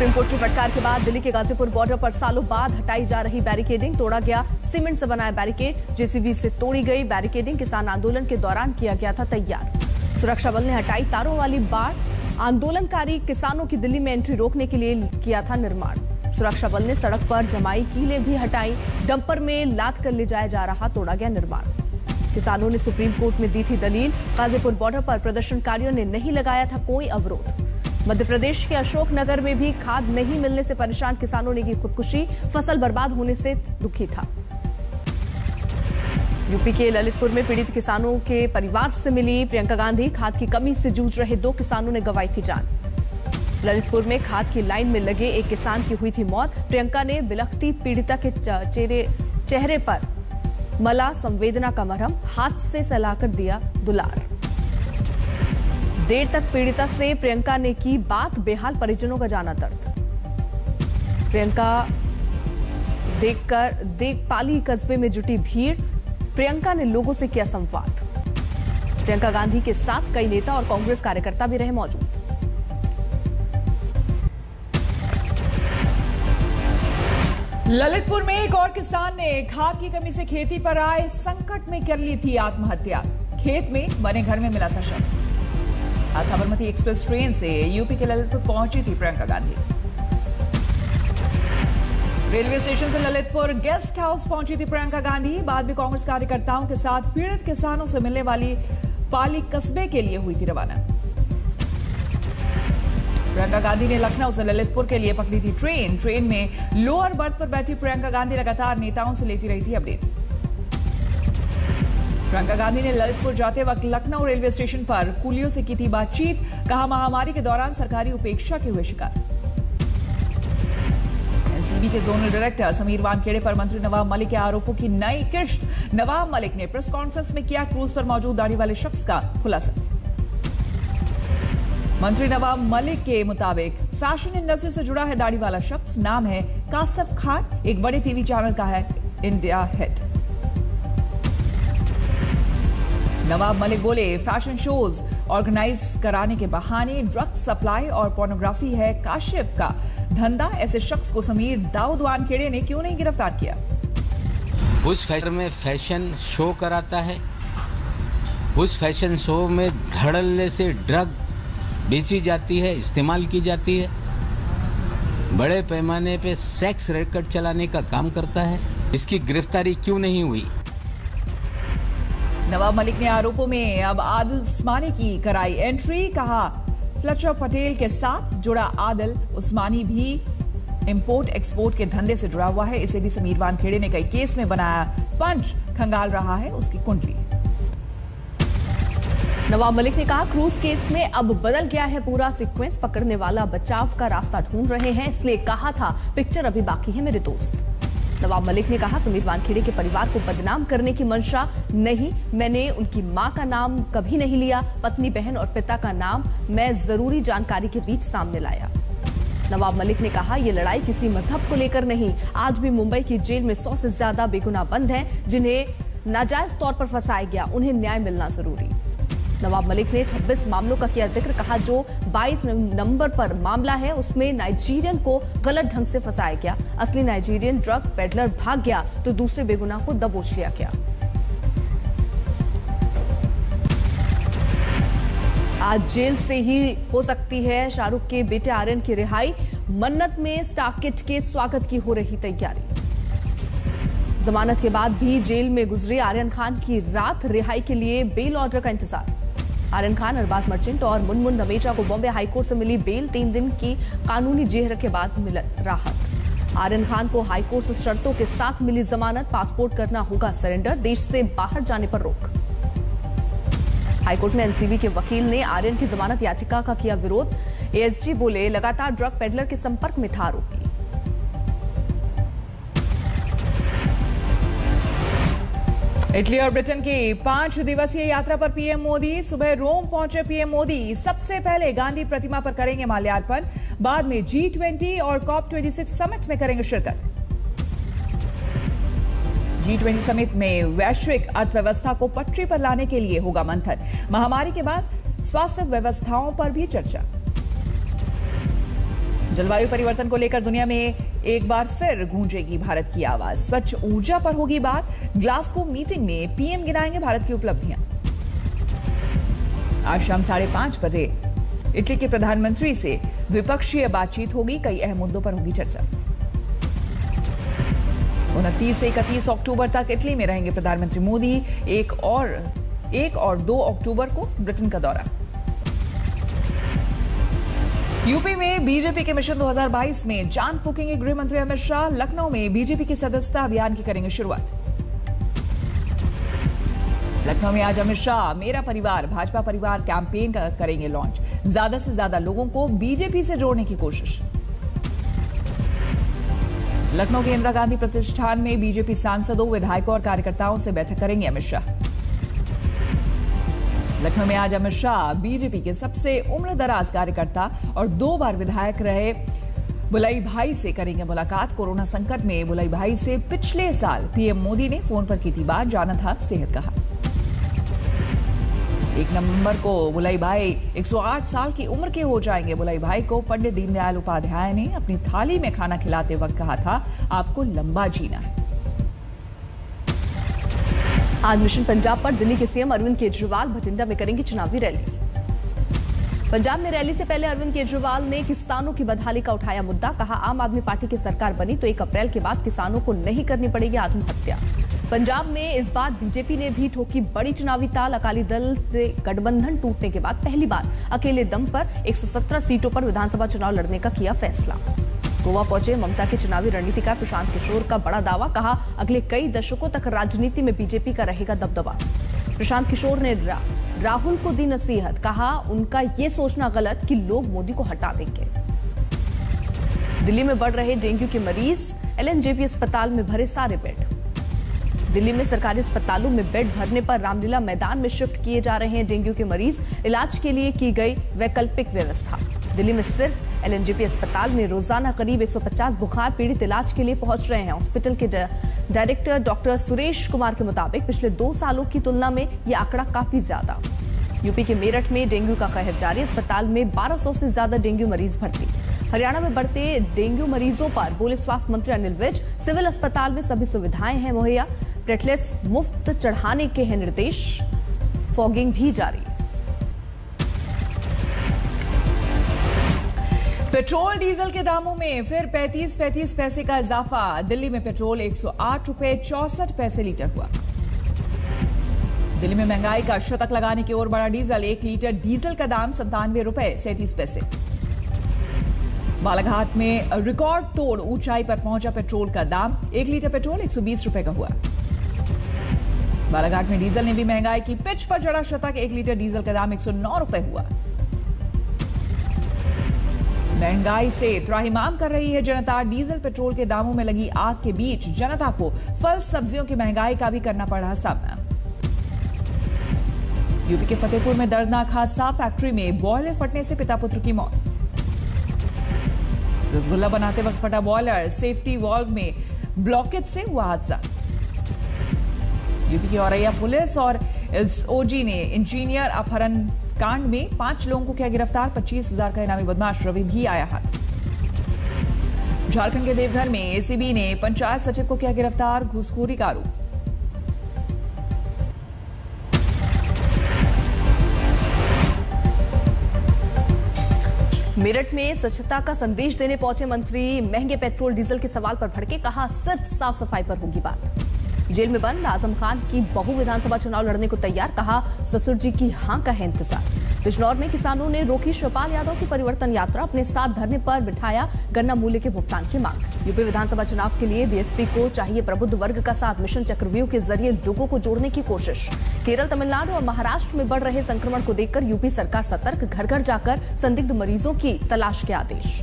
Supreme court की फटकार के बाद दिल्ली के गाजीपुर बॉर्डर पर सालों बाद हटाई जा रही बैरिकेडिंग, तोड़ा गया सीमेंट से बनाया बैरिकेड, जेसीबी से तोड़ी गई बैरिकेडिंग किसान आंदोलन के दौरान किया गया था तैयार। सुरक्षा बल ने हटाई तारों वाली बाड़, आंदोलनकारी किसानों की दिल्ली में एंट्री रोकने के लिए किया था निर्माण। सुरक्षा बल ने सड़क पर जमाई कीलें भी हटाई, डंपर में लाद कर ले जाया जा रहा तोड़ा गया निर्माण। किसानों ने सुप्रीम कोर्ट में दी थी दलील, गाजीपुर बॉर्डर पर प्रदर्शनकारियों ने नहीं लगाया था कोई अवरोध। मध्य प्रदेश के अशोकनगर में भी खाद नहीं मिलने से परेशान किसानों ने की खुदकुशी, फसल बर्बाद होने से दुखी था। यूपी के ललितपुर में पीड़ित किसानों के परिवार से मिली प्रियंका गांधी, खाद की कमी से जूझ रहे 2 किसानों ने गंवाई थी जान। ललितपुर में खाद की लाइन में लगे एक किसान की हुई थी मौत। प्रियंका ने बिलखती पीड़िता के चेहरे पर मला संवेदना का मरहम, हाथ से सहलाकर दिया दुलार। देर तक पीड़िता से प्रियंका ने की बात, बेहाल परिजनों का जाना दर्द। प्रियंका देख पाली कस्बे में जुटी भीड़, प्रियंका ने लोगों से किया संवाद। प्रियंका गांधी के साथ कई नेता और कांग्रेस कार्यकर्ता भी रहे मौजूद। ललितपुर में एक और किसान ने खाद की कमी से खेती पर आए संकट में कर ली थी आत्महत्या। खेत में बने घर में मिला था शव। आज साबरमती एक्सप्रेस ट्रेन से यूपी के ललितपुर पहुंची थी प्रियंका गांधी। रेलवे स्टेशन से ललितपुर गेस्ट हाउस पहुंची थी प्रियंका गांधी। बाद में कांग्रेस कार्यकर्ताओं के साथ पीड़ित किसानों से मिलने वाली पाली कस्बे के लिए हुई थी रवाना। प्रियंका गांधी ने लखनऊ से ललितपुर के लिए पकड़ी थी ट्रेन। ट्रेन में लोअर बर्थ पर बैठी प्रियंका गांधी लगातार नेताओं से लेती रही थी अपडेट। प्रियंका गांधी ने ललितपुर जाते वक्त लखनऊ रेलवे स्टेशन पर कुलियों से की थी बातचीत, कहा महामारी के दौरान सरकारी उपेक्षा के हुए शिकार। एनसीबी के जोनल डायरेक्टर समीर वानखेड़े पर मंत्री नवाब मलिक के आरोपों की नई किश्त। नवाब मलिक ने प्रेस कॉन्फ्रेंस में किया क्रूज पर मौजूद दाढ़ी वाले शख्स का खुलासा। मंत्री नवाब मलिक के मुताबिक फैशन इंडस्ट्री से जुड़ा है दाढ़ी वाला शख्स, नाम है कासिफ खान, एक बड़े टीवी चैनल का है इंडिया हेड। नवाब मलिक बोले फैशन शोज ऑर्गेनाइज कराने के बहाने ड्रग सप्लाई और पोर्नोग्राफी है काशिफ का धंधा। ऐसे शख्स को समीर दाऊद वानखेड़े ने क्यों नहीं गिरफ्तार किया? उस फैशन में फैशन शो कराता है, उस फैशन शो में धड़ल्ले से ड्रग बेची जाती है, इस्तेमाल की जाती है, बड़े पैमाने पे सेक्स रैकेट चलाने का काम करता है। इसकी गिरफ्तारी क्यों नहीं हुई? नवाब मलिक ने आरोपों में अब आदिल उस्मानी की कराई एंट्री, कहा फ्लेचर पटेल के साथ जुड़ा आदिल उस्मानी भी इंपोर्ट एक्सपोर्ट के धंधे से जुड़ा हुआ है। इसे भी समीर वानखेड़े ने कई केस में बनाया पंच, खंगाल रहा है उसकी कुंडली। नवाब मलिक ने कहा क्रूज केस में अब बदल गया है पूरा सीक्वेंस, पकड़ने वाला बचाव का रास्ता ढूंढ रहे हैं, इसलिए कहा था पिक्चर अभी बाकी है मेरे दोस्त। नवाब मलिक ने कहा समीर वानखेड़े के परिवार को बदनाम करने की मंशा नहीं, मैंने उनकी मां का नाम कभी नहीं लिया, पत्नी, बहन और पिता का नाम मैं जरूरी जानकारी के बीच सामने लाया। नवाब मलिक ने कहा यह लड़ाई किसी मजहब को लेकर नहीं, आज भी मुंबई की जेल में 100 से ज्यादा बेगुनाह बंद हैं जिन्हें नाजायज तौर पर फंसाया गया, उन्हें न्याय मिलना जरूरी। नवाब मलिक ने 26 मामलों का किया जिक्र, कहा जो 22 नंबर पर मामला है उसमें नाइजीरियन को गलत ढंग से फंसाया गया, असली नाइजीरियन ड्रग पेडलर भाग गया तो दूसरे बेगुनाह को दबोच लिया गया। आज जेल से ही हो सकती है शाहरुख के बेटे आर्यन की रिहाई, मन्नत में स्टार किड के स्वागत की हो रही तैयारी। जमानत के बाद भी जेल में गुजरी आर्यन खान की रात, रिहाई के लिए बेल ऑर्डर का इंतजार। आर्यन खान, अरबाज मर्चेंट और मुनमुन धमेजा को बॉम्बे हाईकोर्ट से मिली बेल, 3 दिन की कानूनी जेर के बाद मिला राहत। आर्यन खान को हाईकोर्ट से शर्तों के साथ मिली जमानत, पासपोर्ट करना होगा सरेंडर, देश से बाहर जाने पर रोक। हाईकोर्ट में एनसीबी के वकील ने आर्यन की जमानत याचिका का किया विरोध। एएसजी बोले लगातार ड्रग पेडलर के संपर्क में था आरोपी। इटली और ब्रिटेन की 5 दिवसीय यात्रा पर पीएम मोदी। सुबह रोम पहुंचे पीएम मोदी, सबसे पहले गांधी प्रतिमा पर करेंगे माल्यार्पण, बाद में G20 और COP26 समिट में करेंगे शिरकत। G20 समिट में वैश्विक अर्थव्यवस्था को पटरी पर लाने के लिए होगा मंथन। महामारी के बाद स्वास्थ्य व्यवस्थाओं पर भी चर्चा। जलवायु परिवर्तन को लेकर दुनिया में एक बार फिर गूंजेगी भारत की आवाज। स्वच्छ ऊर्जा पर होगी बात। ग्लासगो मीटिंग में पीएम गिनाएंगे भारत की उपलब्धियां। आज शाम 5:30 बजे इटली के प्रधानमंत्री से द्विपक्षीय बातचीत होगी। कई अहम मुद्दों पर होगी चर्चा। 29 से 31 अक्टूबर तक इटली में रहेंगे प्रधानमंत्री मोदी। 1 और 2 अक्टूबर को ब्रिटेन का दौरा। यूपी में बीजेपी के मिशन 2022 में जान फूकेंगे गृह मंत्री अमित शाह। लखनऊ में बीजेपी की सदस्यता अभियान की करेंगे शुरुआत। लखनऊ में आज अमित शाह मेरा परिवार भाजपा परिवार कैंपेन करेंगे लॉन्च। ज्यादा से ज्यादा लोगों को बीजेपी से जोड़ने की कोशिश। लखनऊ के इंदिरा गांधी प्रतिष्ठान में बीजेपी सांसदों, विधायकों और कार्यकर्ताओं से बैठक करेंगे अमित शाह। लखनऊ में आज अमित शाह बीजेपी के सबसे उम्रदराज कार्यकर्ता और 2 बार विधायक रहे बुलाई भाई से करेंगे मुलाकात। कोरोना संकट में बुलाई भाई से पिछले साल पीएम मोदी ने फोन पर की थी बात, जाना था सेहत कहा। 1 नवंबर को बुलाई भाई 108 साल की उम्र के हो जाएंगे। बुलाई भाई को पंडित दीनदयाल उपाध्याय ने अपनी थाली में खाना खिलाते वक्त कहा था, आपको लंबा जीना है। आज मिशन पंजाब पर दिल्ली के सीएम अरविंद केजरीवाल भटिंडा में करेंगे चुनावी रैली। पंजाब में रैली से पहले अरविंद केजरीवाल ने किसानों की बदहाली का उठाया मुद्दा। कहा, आम आदमी पार्टी की सरकार बनी तो 1 अप्रैल के बाद किसानों को नहीं करनी पड़ेगी आत्महत्या। पंजाब में इस बार बीजेपी ने भी ठोकी बड़ी चुनावी ताल। अकाली दल से गठबंधन टूटने के बाद पहली बार अकेले दम पर 117 सीटों पर विधानसभा चुनाव लड़ने का किया फैसला। गोवा पहुंचे ममता के चुनावी रणनीतिकार प्रशांत किशोर का बड़ा दावा। कहा, अगले कई दशकों तक राजनीति में बीजेपी का रहेगा दबदबा। प्रशांत किशोर ने राहुल को दी नसीहत। कहा, उनका ये सोचना गलत कि लोग मोदी को हटा देंगे। दिल्ली में बढ़ रहे डेंगू के मरीज। एलएनजेपी अस्पताल में भरे सारे बेड। दिल्ली में सरकारी अस्पतालों में बेड भरने पर रामलीला मैदान में शिफ्ट किए जा रहे हैं डेंगू के मरीज। इलाज के लिए की गई वैकल्पिक व्यवस्था। दिल्ली में सिर्फ एलएनजेपी अस्पताल में रोजाना करीब 150 बुखार पीड़ित इलाज के लिए पहुंच रहे हैं। हॉस्पिटल के डायरेक्टर डॉक्टर सुरेश कुमार के मुताबिक पिछले 2 सालों की तुलना में यह आंकड़ा काफी ज्यादा। यूपी के मेरठ में डेंगू का कहर जारी। अस्पताल में 1200 से ज्यादा डेंगू मरीज भर्ती। हरियाणा में बढ़ते डेंगू मरीजों पर बोले स्वास्थ्य मंत्री अनिल विज। सिविल अस्पताल में सभी सुविधाएं हैं मुहैया। प्लेटलेट्स मुफ्त चढ़ाने के हैं निर्देश। फॉगिंग भी जारी। पेट्रोल डीजल के दामों में फिर 35 पैसे का इजाफा। दिल्ली में पेट्रोल 108 रुपए 64 पैसे लीटर हुआ। दिल्ली में महंगाई का शतक लगाने की ओर बढ़ा डीजल। 1 लीटर डीजल का दाम 97 रुपए 37 पैसे। बालाघाट में रिकॉर्ड तोड़ ऊंचाई पर पहुंचा पेट्रोल का दाम। 1 लीटर पेट्रोल 120 रुपए का हुआ। बालाघाट में डीजल ने भी महंगाई की पिच पर चढ़ा शतक। 1 लीटर डीजल का दाम 109 रुपए हुआ। महंगाई से त्राहिमाम कर रही है जनता। डीजल पेट्रोल के दामों में लगी आग के बीच जनता को फल सब्जियों की महंगाई का भी करना पड़ रहा सामना। यूपी के फतेहपुर में दर्दनाक हादसा। फैक्ट्री में बॉयलर फटने से पिता पुत्र की मौत। रसगुल्ला बनाते वक्त फटा बॉयलर। सेफ्टी वाल्व में ब्लॉकेज से हुआ हादसा। यूपी की औरैया पुलिस और एसओजी ने इंजीनियर अपहरण कांड में 5 लोगों को किया गिरफ्तार। 25,000 का इनामी बदमाश रवि भी आया हाथ। झारखंड के देवघर में एसीबी ने पंचायत सचिव को किया गिरफ्तार। घूसखोरी का आरोप। मेरठ में स्वच्छता का संदेश देने पहुंचे मंत्री महंगे पेट्रोल डीजल के सवाल पर भड़के। कहा, सिर्फ साफ सफाई पर होगी बात। जेल में बंद आजम खान की बहू विधानसभा चुनाव लड़ने को तैयार। कहा, ससुर जी की हां का है इंतजार। बिजनौर में किसानों ने रोकी शिवपाल यादव की परिवर्तन यात्रा। अपने साथ धरने पर बिठाया गन्ना मूल्य के भुगतान की मांग। यूपी विधानसभा चुनाव के लिए बीएसपी को चाहिए प्रबुद्ध वर्ग का साथ। मिशन चक्रव्यूह के जरिए लोगों को जोड़ने की कोशिश। केरल, तमिलनाडु और महाराष्ट्र में बढ़ रहे संक्रमण को देखकर यूपी सरकार सतर्क। घर घर जाकर संदिग्ध मरीजों की तलाश के आदेश।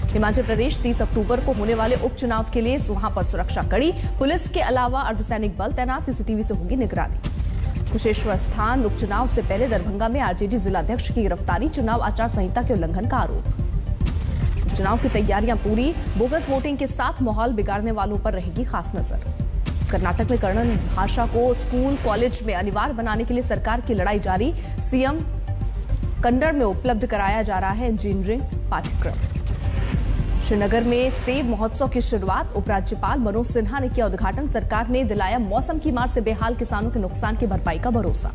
हिमाचल प्रदेश 30 अक्टूबर को होने वाले उपचुनाव के लिए वहां पर सुरक्षा कड़ी। पुलिस के अलावा अर्धसैनिक बल तैनात। सीसीटीवी से होगी निगरानी। कुशेश्वर स्थान उपचुनाव से पहले दरभंगा में आरजेडी जिलाध्यक्ष की गिरफ्तारी। चुनाव आचार संहिता के उल्लंघन का आरोप। उपचुनाव की तैयारियां पूरी। बोगस वोटिंग के साथ माहौल बिगाड़ने वालों पर रहेगी खास नजर। कर्नाटक में कन्नड़ भाषा को स्कूल कॉलेज में अनिवार्य बनाने के लिए सरकार की लड़ाई जारी। सीएम कन्नड़ में उपलब्ध कराया जा रहा है इंजीनियरिंग पाठ्यक्रम। श्रीनगर में सेब महोत्सव की शुरुआत उपराज्यपाल मनोज सिन्हा ने किया उद्घाटन। सरकार ने दिलाया मौसम की मार से बेहाल किसानों के नुकसान की भरपाई का भरोसा।